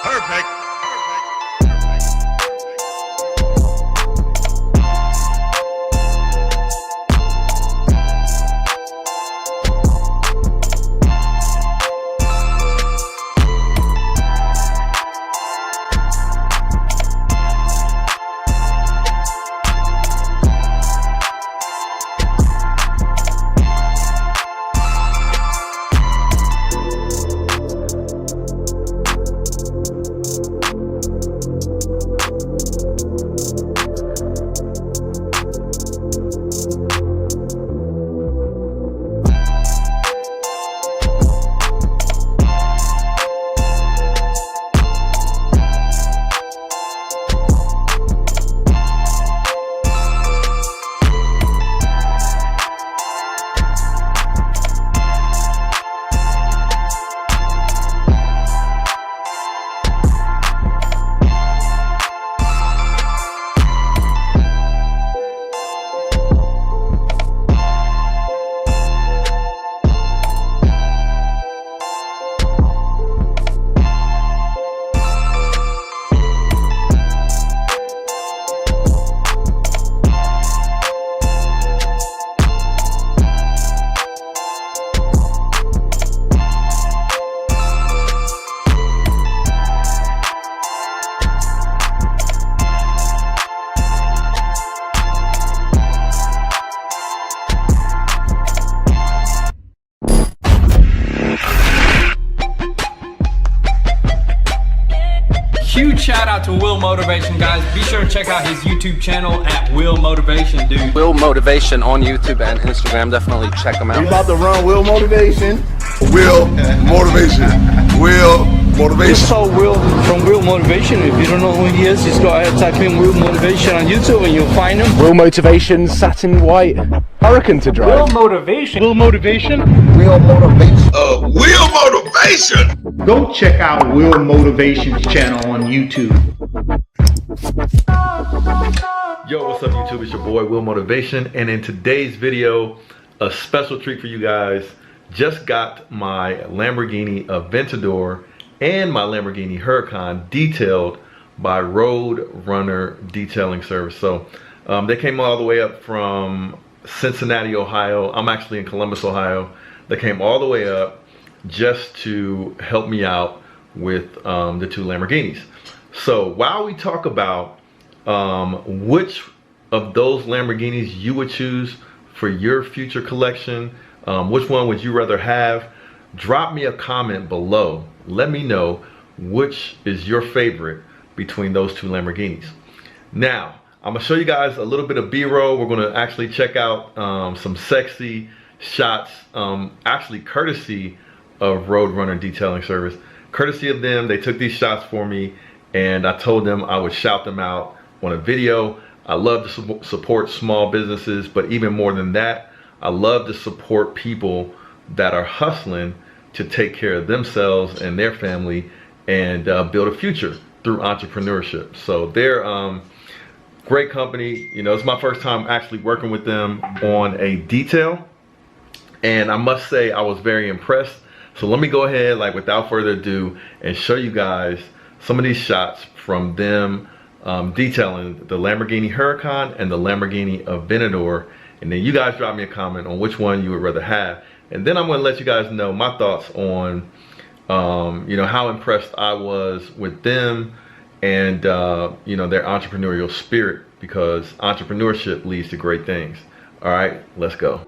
Perfect. Huge shout out to Will Motivation, guys. Be sure to check out his YouTube channel at Will Motivation, dude. Will Motivation on YouTube and Instagram. Definitely check them out. We about to run Will Motivation. Will Motivation. Will Motivation. It's called Will from Will Motivation. If you don't know who he is, just go ahead and type in Will Motivation on YouTube and you'll find him. Will Motivation, satin white Huracan to drive. Will Motivation. Will Motivation. Will Motivation. Will Motivation. Go check out Will Motivation's channel on YouTube. Yo, what's up YouTube? It's your boy Will Motivation, and in today's video, a special treat for you guys. Just got my Lamborghini Aventador and my Lamborghini Huracan detailed by Road Runner Detailing Service. So they came all the way up from Cincinnati, Ohio. I'm actually in Columbus, Ohio. They came all the way up just to help me out with the two Lamborghinis. So while we talk about which of those Lamborghinis you would choose for your future collection, which one would you rather have, drop me a comment below. Let me know which is your favorite between those two Lamborghinis. Now, I'm gonna show you guys a little bit of B-roll. We're gonna actually check out some sexy shots, actually courtesy of Road Runner Detailing Service. Courtesy of them, they took these shots for me, and I told them I would shout them out on a video. I love to support small businesses, but even more than that, I love to support people that are hustling to take care of themselves and their family and build a future through entrepreneurship. So they're great company. You know, it's my first time actually working with them on a detail, and I must say I was very impressed. So let me go ahead, like without further ado, and show you guys some of these shots from them detailing the Lamborghini Huracan and the Lamborghini Aventador. And then you guys drop me a comment on which one you would rather have. And then I'm gonna let you guys know my thoughts on you know, how impressed I was with them and you know, their entrepreneurial spirit, because entrepreneurship leads to great things. All right, let's go.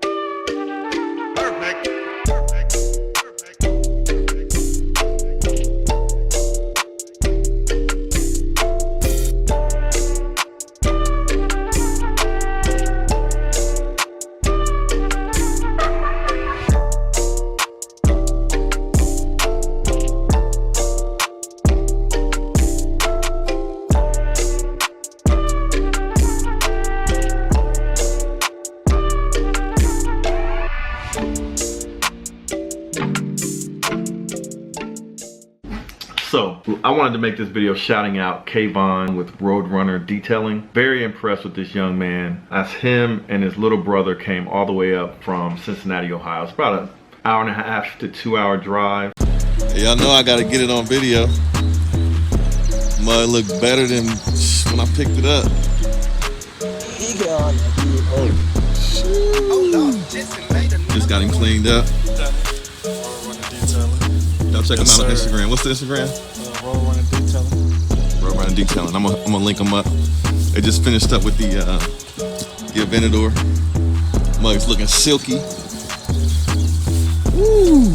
So I wanted to make this video shouting out Kayvon with Road Runner Detailing. Very impressed with this young man, as him and his little brother came all the way up from Cincinnati, Ohio. It's about an hour and a half to 2 hour drive. Y'all know I gotta get it on video. Mud looked better than when I picked it up. Just got him cleaned up. Y'all check him out on Instagram. What's the Instagram? Road Running Detailing. I'm gonna link them up. They just finished up with the Aventador. Mug's looking silky. Woo!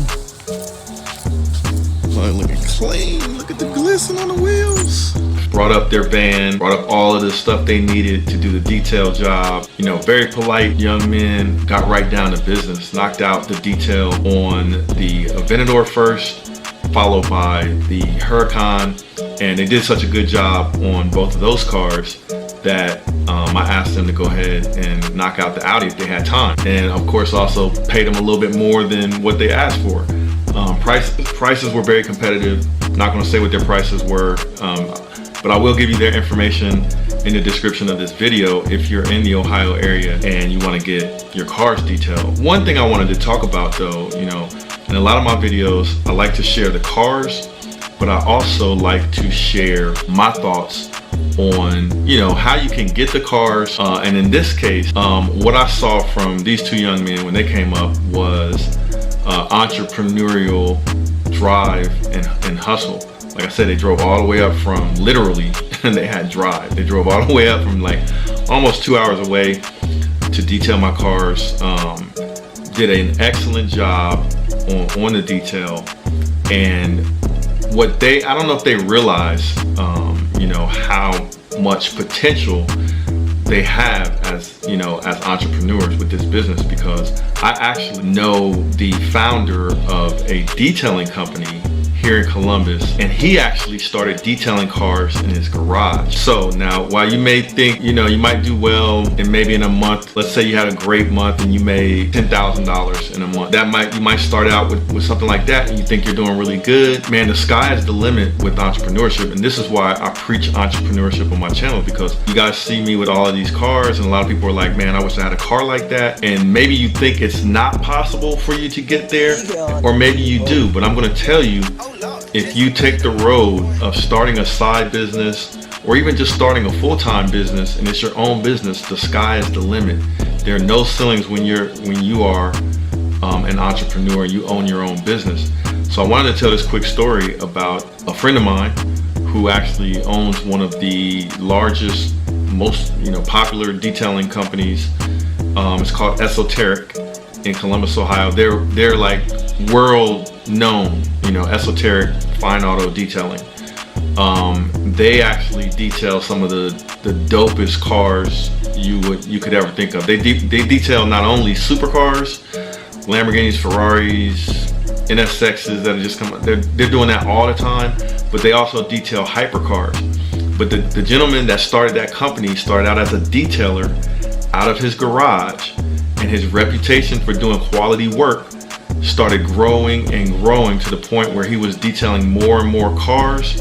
Mug looking clean. Look at the glisten on the wheels. Brought up their van, brought up all of the stuff they needed to do the detail job. You know, very polite young men, got right down to business, knocked out the detail on the Aventador first, followed by the Huracan, and they did such a good job on both of those cars that I asked them to go ahead and knock out the Audi if they had time. And of course also paid them a little bit more than what they asked for. Prices were very competitive. Not gonna say what their prices were, but I will give you their information in the description of this video if you're in the Ohio area and you want to get your cars detailed. One thing I wanted to talk about though, you know, in a lot of my videos, I like to share the cars, but I also like to share my thoughts on, you know, how you can get the cars. And in this case, what I saw from these two young men when they came up was entrepreneurial drive and hustle. Like I said, they drove all the way up from, literally, and they had drive. They drove all the way up from like almost 2 hours away to detail my cars. Did an excellent job on the detail. And what I don't know if they realize, you know, how much potential they have as, you know, as entrepreneurs with this business, because I actually know the founder of a detailing company here in Columbus, and he actually started detailing cars in his garage. So now, while you may think, you know, you might do well and maybe in a month, let's say you had a great month and you made $10,000 in a month, you might start out with something like that and you think you're doing really good. Man, the sky is the limit with entrepreneurship, and this is why I preach entrepreneurship on my channel, because you guys see me with all of these cars and a lot of people are like, man, I wish I had a car like that. And maybe you think it's not possible for you to get there, or maybe you do, but I'm gonna tell you, if you take the road of starting a side business or even just starting a full-time business and it's your own business, the sky is the limit. There are no ceilings when you are an entrepreneur, you own your own business. So I wanted to tell this quick story about a friend of mine who actually owns one of the largest, most, you know, popular detailing companies. It's called Esoteric in Columbus, Ohio. They're like world known, you know, Esoteric fine auto detailing. They actually detail some of the dopest cars you could ever think of. They detail not only supercars, Lamborghinis, Ferraris, NSXs that are just coming. They're doing that all the time, but they also detail hypercars. But the gentleman that started that company started out as a detailer out of his garage, and his reputation for doing quality work started growing and growing to the point where he was detailing more and more cars.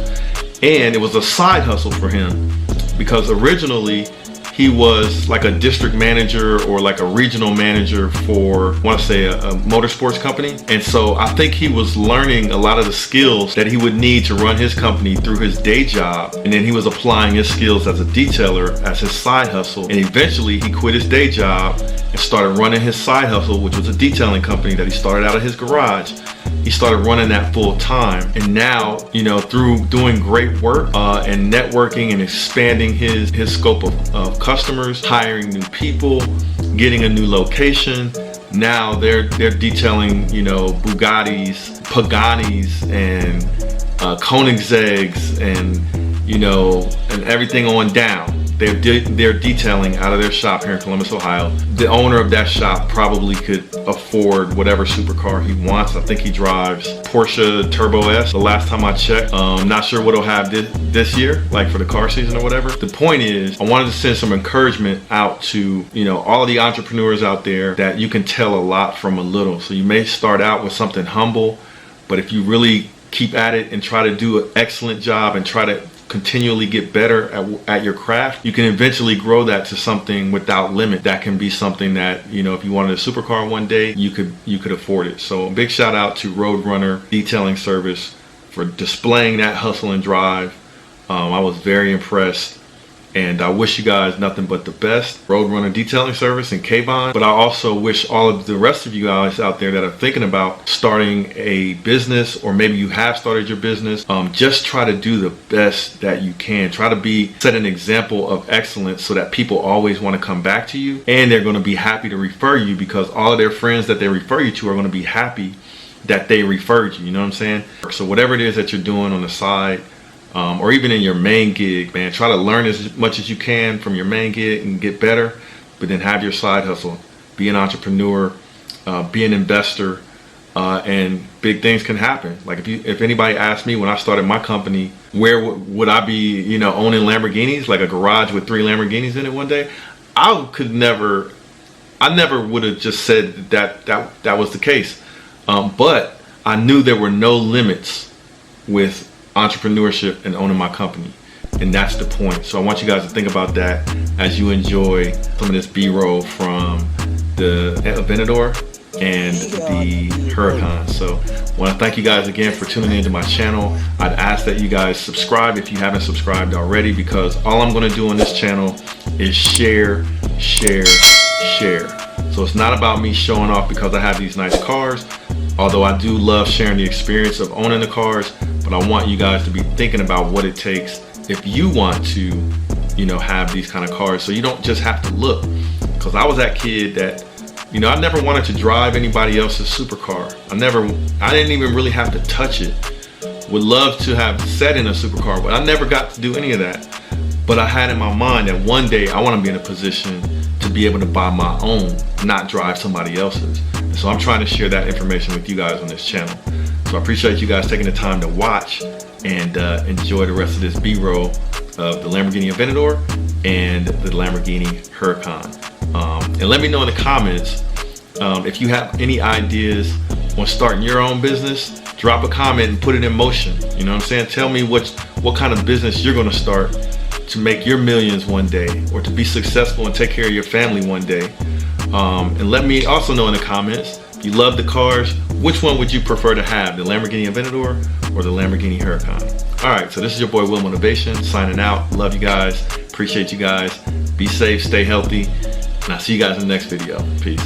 And it was a side hustle for him, because originally he was like a district manager or like a regional manager for, I want to say, a motorsports company. And so I think he was learning a lot of the skills that he would need to run his company through his day job. And then he was applying his skills as a detailer as his side hustle. And eventually he quit his day job and started running his side hustle, which was a detailing company that he started out of his garage. He started running that full time, and now, you know, through doing great work and networking and expanding his scope of customers, hiring new people, getting a new location, now they're detailing, you know, Bugattis, Paganis, and Koenigsegg's, and, you know, and everything on down. They're detailing out of their shop here in Columbus, Ohio. The owner of that shop probably could afford whatever supercar he wants. I think he drives Porsche Turbo S the last time I checked. Not sure what he'll have this year, like for the car season or whatever. The point is, I wanted to send some encouragement out to, you know, all of the entrepreneurs out there, that you can tell a lot from a little. So you may start out with something humble, but if you really keep at it and try to do an excellent job and try to continually get better at your craft, you can eventually grow that to something without limit. That can be something that, you know, if you wanted a supercar one day, you could afford it. So a big shout out to Roadrunner Detailing Service for displaying that hustle and drive I was very impressed. And I wish you guys nothing but the best. Roadrunner Detailing Service in Kavon. But I also wish all of the rest of you guys out there that are thinking about starting a business, or maybe you have started your business, just try to do the best that you can. Try to set an example of excellence so that people always want to come back to you, and they're going to be happy to refer you, because all of their friends that they refer you to are going to be happy that they referred you. You know what I'm saying? So whatever it is that you're doing on the side, or even in your main gig, man, try to learn as much as you can from your main gig and get better, but then have your side hustle. Be an entrepreneur, be an investor, and big things can happen. Like if anybody asked me when I started my company, where would I be, you know, owning Lamborghinis, like a garage with 3 Lamborghinis in it one day, I never would have just said that was the case. But I knew there were no limits with entrepreneurship and owning my company, and that's the point. So I want you guys to think about that as you enjoy some of this B-roll from the Aventador and the Huracan. So I want to thank you guys again for tuning into my channel. I'd ask that you guys subscribe if you haven't subscribed already, because all I'm going to do on this channel is share. So it's not about me showing off because I have these nice cars, although I do love sharing the experience of owning the cars. But I want you guys to be thinking about what it takes if you want to, you know, have these kind of cars, so you don't just have to look. Because I was that kid that, you know, I never wanted to drive anybody else's supercar. I didn't even really have to touch it. Would love to have sat in a supercar, but I never got to do any of that. But I had in my mind that one day I want to be in a position to be able to buy my own, not drive somebody else's. And so I'm trying to share that information with you guys on this channel. So I appreciate you guys taking the time to watch and enjoy the rest of this B-roll of the Lamborghini Aventador and the Lamborghini Huracan. And let me know in the comments if you have any ideas on starting your own business. Drop a comment and put it in motion. You know what I'm saying? Tell me what kind of business you're going to start to make your millions one day, or to be successful and take care of your family one day. And let me also know in the comments, if you love the cars, which one would you prefer to have, the Lamborghini Aventador or the Lamborghini Huracan? All right, so this is your boy Will Motivation signing out. Love you guys, appreciate you guys. Be safe, stay healthy, and I'll see you guys in the next video. Peace.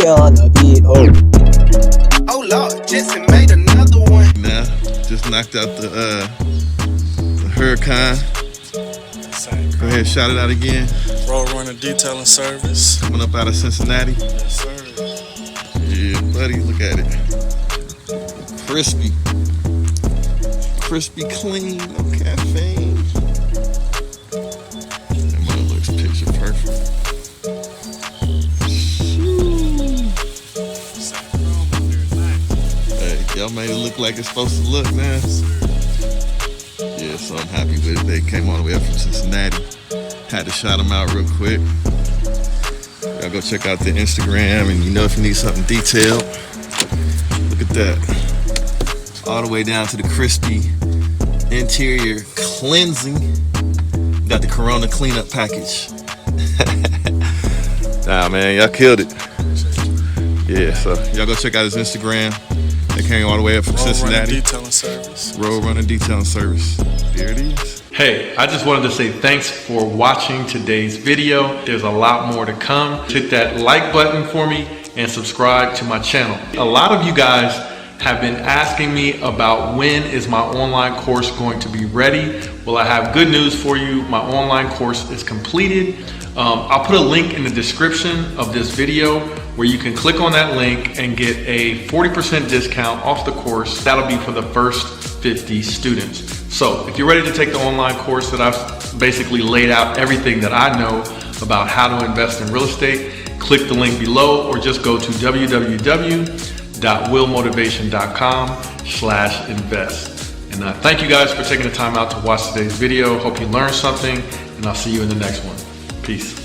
On the beat. Oh Lord, Jesse made another one. Nah, just knocked out the Huracan. Go ahead, shout it out again. Roadrunner Detailing Service. Coming up out of Cincinnati. Yes, sir. Yeah, buddy, look at it. Crispy clean, no caffeine. That mother looks picture perfect. Y'all made it look like it's supposed to look, man. Yeah, so I'm happy with it. They came all the way up from Cincinnati. Had to shout them out real quick. Y'all go check out their Instagram, and you know if you need something detailed, look at that. All the way down to the crispy interior cleansing. Got the Corona cleanup package. Nah, man, y'all killed it. Yeah, so y'all go check out his Instagram. They came all the way up from Cincinnati. Detailing Service. Roadrunner Detailing Service. There it is. Hey, I just wanted to say thanks for watching today's video. There's a lot more to come. Hit that like button for me and subscribe to my channel. A lot of you guys have been asking me about when is my online course going to be ready. Well, I have good news for you. My online course is completed. I'll put a link in the description of this video where you can click on that link and get a 40% discount off the course. That'll be for the first 50 students. So if you're ready to take the online course that I've basically laid out everything that I know about how to invest in real estate, click the link below or just go to www.willmotivation.com/invest. And thank you guys for taking the time out to watch today's video. Hope you learned something, and I'll see you in the next one. Peace.